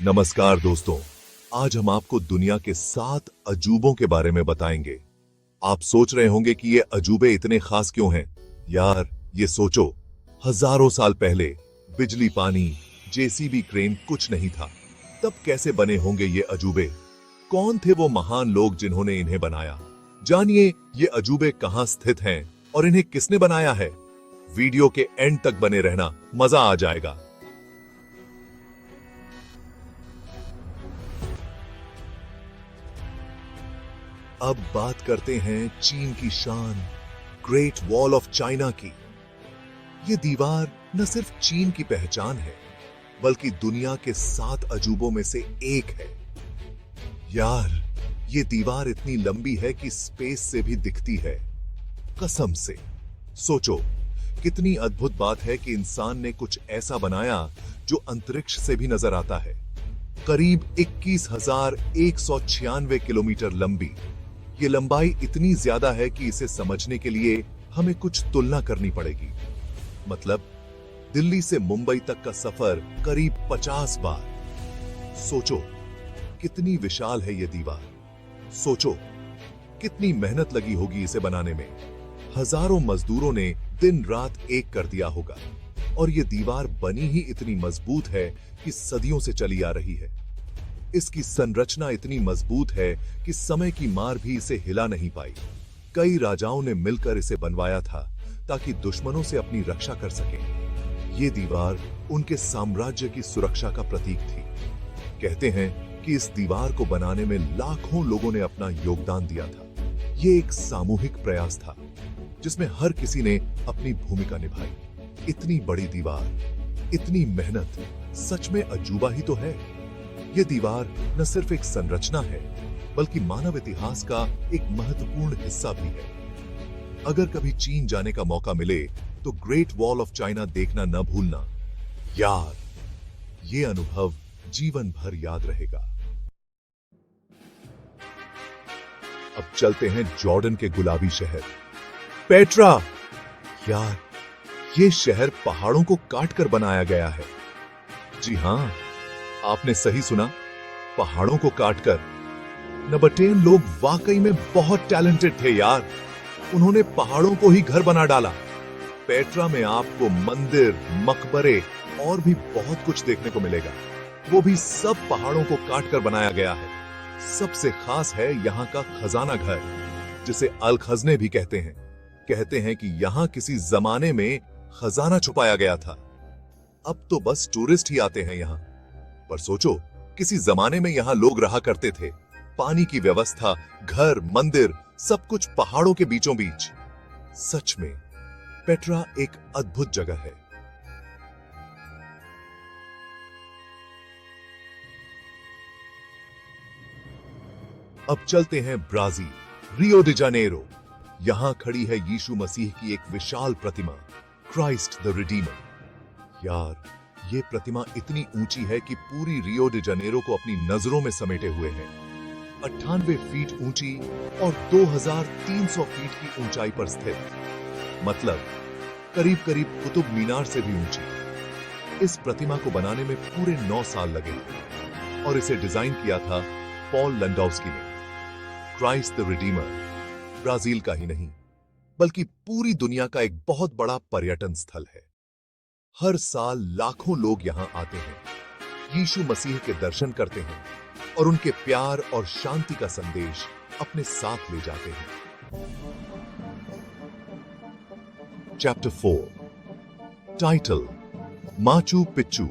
नमस्कार दोस्तों, आज हम आपको दुनिया के 7 अजूबों के बारे में बताएंगे। आप सोच रहे होंगे कि ये अजूबे इतने खास क्यों हैं? यार, ये सोचो, हजारों साल पहले बिजली, पानी, जेसीबी, क्रेन कुछ नहीं था। तब कैसे बने होंगे ये अजूबे? कौन थे वो महान लोग जिन्होंने इन्हें बनाया? जानिए ये अजूबे कहां स्थित हैं और इन्हें किसने बनाया है। वीडियो के एंड तक बने रहना, मजा आ जाएगा। अब बात करते हैं चीन की शान, ग्रेट वॉल ऑफ चाइना की। ये दीवार न सिर्फ चीन की पहचान है, बल्कि दुनिया के 7 अजूबों में से एक है। यार, ये दीवार इतनी लंबी है कि स्पेस से भी दिखती है। कसम से सोचो, कितनी अद्भुत बात है कि इंसान ने कुछ ऐसा बनाया जो अंतरिक्ष से भी नजर आता है। करीब 21,196 किलोमीटर लंबी ये लंबाई इतनी ज्यादा है कि इसे समझने के लिए हमें कुछ तुलना करनी पड़ेगी। मतलब, दिल्ली से मुंबई तक का सफर करीब 50 बार। सोचो कितनी विशाल है ये दीवार। सोचो कितनी मेहनत लगी होगी इसे बनाने में। हजारों मजदूरों ने दिन रात एक कर दिया होगा, और ये दीवार बनी ही इतनी मजबूत है कि सदियों से चली आ रही है। इसकी संरचना इतनी मजबूत है कि समय की मार भी इसे हिला नहीं पाई। कई राजाओं ने मिलकर इसे बनवाया था ताकि दुश्मनों से अपनी रक्षा कर सकें। ये दीवार उनके साम्राज्य की सुरक्षा का प्रतीक थी। कहते हैं कि इस दीवार को बनाने में लाखों लोगों ने अपना योगदान दिया था। ये एक सामूहिक प्रयास था जिसमें हर किसी ने अपनी भूमिका निभाई। इतनी बड़ी दीवार, इतनी मेहनत, सच में अजूबा ही तो है। ये दीवार न सिर्फ एक संरचना है, बल्कि मानव इतिहास का एक महत्वपूर्ण हिस्सा भी है। अगर कभी चीन जाने का मौका मिले तो ग्रेट वॉल ऑफ चाइना देखना न भूलना। यार, ये अनुभव जीवन भर याद रहेगा। अब चलते हैं जॉर्डन के गुलाबी शहर पेट्रा। यार, ये शहर पहाड़ों को काटकर बनाया गया है। जी हां, आपने सही सुना, पहाड़ों को काटकर। नबाटेन लोग वाकई में बहुत टैलेंटेड थे यार। उन्होंने पहाड़ों को ही घर बना डाला। पेट्रा में आपको मंदिर, मकबरे और भी बहुत कुछ देखने को मिलेगा। वो भी सब पहाड़ों को काटकर बनाया गया है। सबसे खास है यहाँ का खजाना घर, जिसे अल खजने भी कहते हैं। कहते हैं कि यहाँ किसी जमाने में खजाना छुपाया गया था। अब तो बस टूरिस्ट ही आते हैं यहाँ, पर सोचो किसी जमाने में यहां लोग रहा करते थे। पानी की व्यवस्था, घर, मंदिर, सब कुछ पहाड़ों के बीचों बीच। सच में पेट्रा एक अद्भुत जगह है। अब चलते हैं ब्राजील, रियो डी जानेरो। यहां खड़ी है यीशु मसीह की एक विशाल प्रतिमा, क्राइस्ट द रिडीमर। यार, ये प्रतिमा इतनी ऊंची है कि पूरी रियो डी जानेरो को अपनी नजरों में समेटे हुए है। 98 फीट ऊंची और 2300 फीट की ऊंचाई पर स्थित। मतलब करीब करीब कुतुब मीनार से भी ऊंची। इस प्रतिमा को बनाने में पूरे 9 साल लगे और इसे डिजाइन किया था पॉल लैंडोव्स्की ने। क्राइस्ट द रिडीमर ब्राजील का ही नहीं, बल्कि पूरी दुनिया का एक बहुत बड़ा पर्यटन स्थल है। हर साल लाखों लोग यहां आते हैं, यीशु मसीह के दर्शन करते हैं और उनके प्यार और शांति का संदेश अपने साथ ले जाते हैं। चैप्टर 4, टाइटल माचू पिच्चू,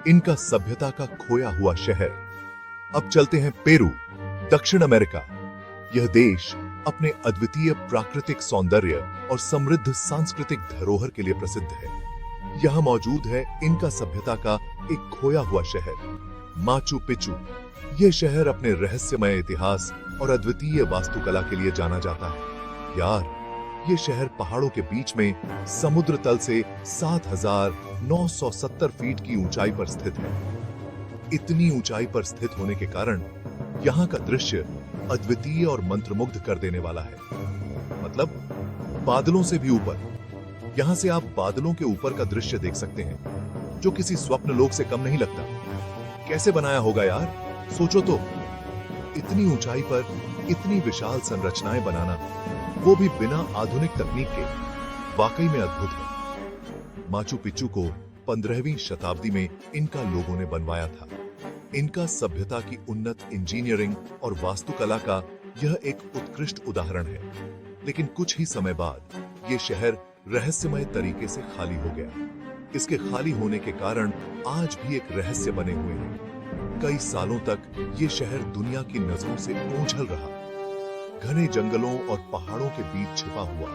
इनका सभ्यता का खोया हुआ शहर। अब चलते हैं पेरू, दक्षिण अमेरिका। यह देश अपने अद्वितीय प्राकृतिक सौंदर्य और समृद्ध सांस्कृतिक धरोहर के लिए प्रसिद्ध है। यहां मौजूद है इनका सभ्यता का एक खोया हुआ शहर, माचू पिच्चू। यह शहर अपने रहस्यमय इतिहास और अद्वितीय वास्तुकला के लिए जाना जाता है। यार, यह शहर पहाड़ों के बीच में समुद्र तल से 7,970 फीट की ऊंचाई पर स्थित है। इतनी ऊंचाई पर स्थित होने के कारण यहाँ का दृश्य अद्वितीय और मंत्रमुग्ध कर देने वाला है। मतलब, बादलों से भी ऊपर। यहां से आप बादलों के ऊपर का दृश्य देख सकते हैं, जो किसी स्वप्न लोक से कम नहीं लगता। कैसे बनाया होगा यार? सोचो तो, इतनी ऊंचाई पर इतनी विशाल संरचनाएं बनाना, वो भी बिना आधुनिक तकनीक के, वाकई में अद्भुत है। माचू पिच्चू को 15वीं शताब्दी में इनका लोगों ने बनवाया था। इनका सभ्यता की उन्नत इंजीनियरिंग और वास्तुकला का यह एक उत्कृष्ट उदाहरण है। लेकिन कुछ ही समय बाद ये शहर रहस्यमय तरीके से खाली हो गया। इसके खाली होने के कारण आज भी एक रहस्य बने हुए हैं। कई सालों तक ये शहर दुनिया की नजरों से ओझल रहा, घने जंगलों और पहाड़ों के बीच छिपा हुआ।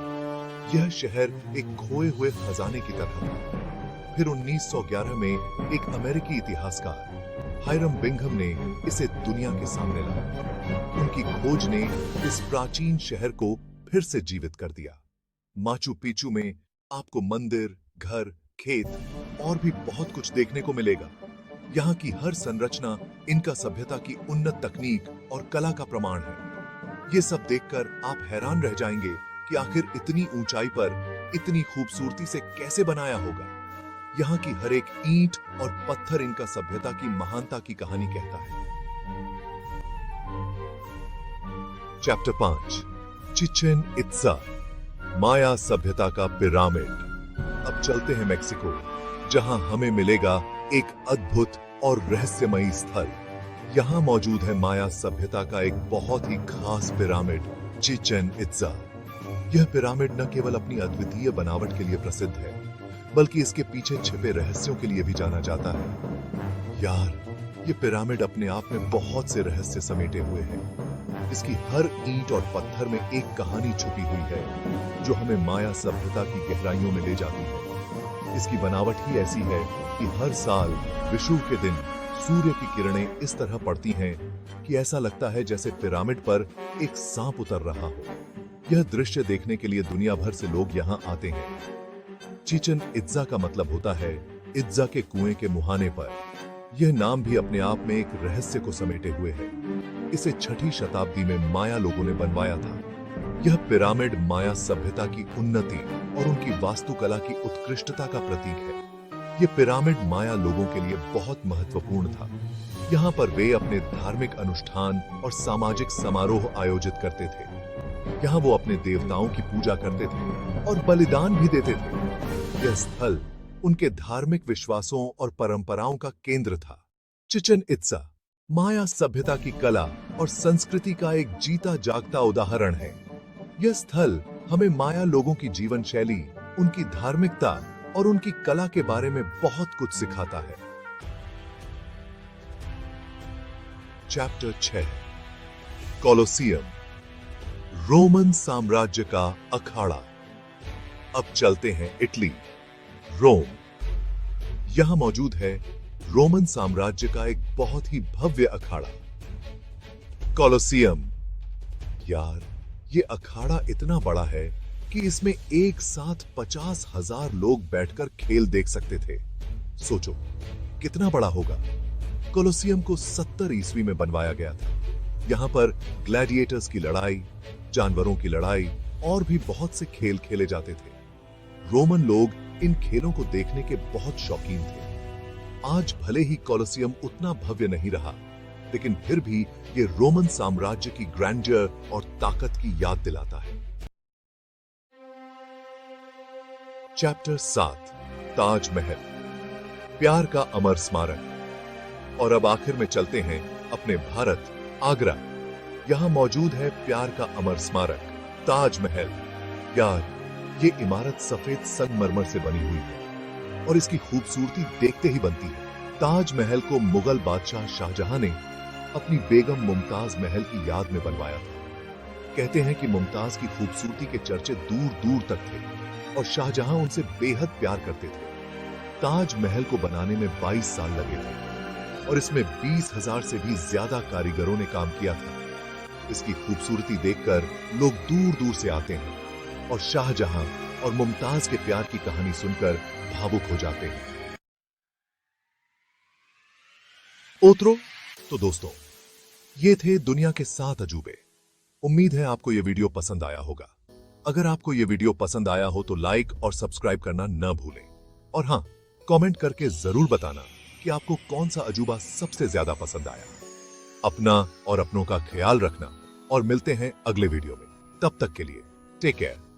यह शहर एक खोए हुए खजाने की तरह था। फिर 1911 में एक अमेरिकी इतिहासकार हायरम बिंघम ने इसे दुनिया के सामने लाया। उनकी खोज ने इस प्राचीन शहर को फिर से जीवित कर दिया। माचू पिच्चू में आपको मंदिर, घर, खेत और भी बहुत कुछ देखने को मिलेगा। यहाँ की हर संरचना इनका सभ्यता की उन्नत तकनीक और कला का प्रमाण है। ये सब देखकर आप हैरान रह जाएंगे कि आखिर इतनी ऊंचाई पर इतनी खूबसूरती से कैसे बनाया होगा। यहाँ की हर एक ईंट और पत्थर इनका सभ्यता की महानता की कहानी कहता है। चैप्टर 5, चिचेन इत्जा, माया सभ्यता का पिरामिड। अब चलते हैं मेक्सिको, जहां हमें मिलेगा एक अद्भुत और रहस्यमयी स्थल। यहां मौजूद है माया सभ्यता का एक बहुत ही खास पिरामिड, चिचेन इत्जा। यह पिरामिड न केवल अपनी अद्वितीय बनावट के लिए प्रसिद्ध है, बल्कि इसके पीछे छिपे रहस्यों के लिए भी जाना जाता है। यार, ये पिरामिड अपने आप में बहुत से रहस्य समेटे हुए है। इसकी हर ईंट और पत्थर में एक कहानी छुपी हुई है, जो हमें माया सभ्यता की गहराइयों में ले जाती है। इसकी बनावट ही ऐसी है कि हर साल विषुव के दिन सूर्य की किरणें इस तरह पड़ती हैं कि ऐसा लगता है जैसे पिरामिड पर एक सांप उतर रहा हो। यह दृश्य देखने के लिए दुनिया भर से लोग यहाँ आते हैं। चिचेन इत्जा का मतलब होता है इत्जा के कुएं के मुहाने पर। यह नाम भी अपने आप में एक रहस्य को समेटे हुए है। इसे 6ठी शताब्दी में माया लोगों ने बनवाया था। यह पिरामिड माया सभ्यता की उन्नति और उनकी वास्तुकला की उत्कृष्टता का प्रतीक है। यह पिरामिड माया लोगों के लिए बहुत महत्वपूर्ण था। यहाँ पर वे अपने धार्मिक अनुष्ठान और सामाजिक समारोह आयोजित करते थे। यहाँ वो अपने देवताओं की पूजा करते थे और बलिदान भी देते थे। यह स्थल उनके धार्मिक विश्वासों और परंपराओं का केंद्र था। चिचेन इत्जा माया सभ्यता की कला और संस्कृति का एक जीता जागता उदाहरण है। यह स्थल हमें माया लोगों की जीवन शैली, उनकी धार्मिकता और उनकी कला के बारे में बहुत कुछ सिखाता है। चैप्टर 6, कोलोसियम, रोमन साम्राज्य का अखाड़ा। अब चलते हैं इटली, रोम। यहां मौजूद है रोमन साम्राज्य का एक बहुत ही भव्य अखाड़ा, कोलोसियम। यार, ये अखाड़ा इतना बड़ा है कि इसमें एक साथ 50,000 लोग बैठकर खेल देख सकते थे। सोचो कितना बड़ा होगा। कोलोसियम को 70 ईस्वी में बनवाया गया था। यहाँ पर ग्लैडिएटर्स की लड़ाई, जानवरों की लड़ाई और भी बहुत से खेल खेले जाते थे। रोमन लोग इन खेलों को देखने के बहुत शौकीन थे। आज भले ही कोलोसियम उतना भव्य नहीं रहा, लेकिन फिर भी ये रोमन साम्राज्य की ग्रैंडियर और ताकत की याद दिलाता है। चैप्टर 7, ताजमहल, प्यार का अमर स्मारक। और अब आखिर में चलते हैं अपने भारत, आगरा। यहां मौजूद है प्यार का अमर स्मारक, ताजमहल। यार, ये इमारत सफेद संगमरमर से बनी हुई है और इसकी खूबसूरती देखते ही बनती है। ताजमहल को मुगल बादशाह शाहजहां ने अपनी बेगम मुमताज महल की याद में बनवाया था। कहते हैं कि मुमताज की खूबसूरती के चर्चे दूर दूर तक थे और शाहजहां उनसे बेहद प्यार करते थे। ताजमहल को बनाने में 22 साल लगे थे और इसमें 20,000 से भी ज्यादा कारीगरों ने काम किया था। इसकी खूबसूरती देखकर लोग दूर दूर से आते हैं और शाहजहां और मुमताज के प्यार की कहानी सुनकर भावुक हो जाते हैं। ओतरो तो दोस्तों, ये थे दुनिया के 7 अजूबे। उम्मीद है आपको ये वीडियो पसंद आया होगा। अगर आपको ये वीडियो पसंद आया हो तो लाइक और सब्सक्राइब करना न भूलें। और हां, कमेंट करके जरूर बताना कि आपको कौन सा अजूबा सबसे ज्यादा पसंद आया। अपना और अपनों का ख्याल रखना और मिलते हैं अगले वीडियो में। तब तक के लिए टेक केयर।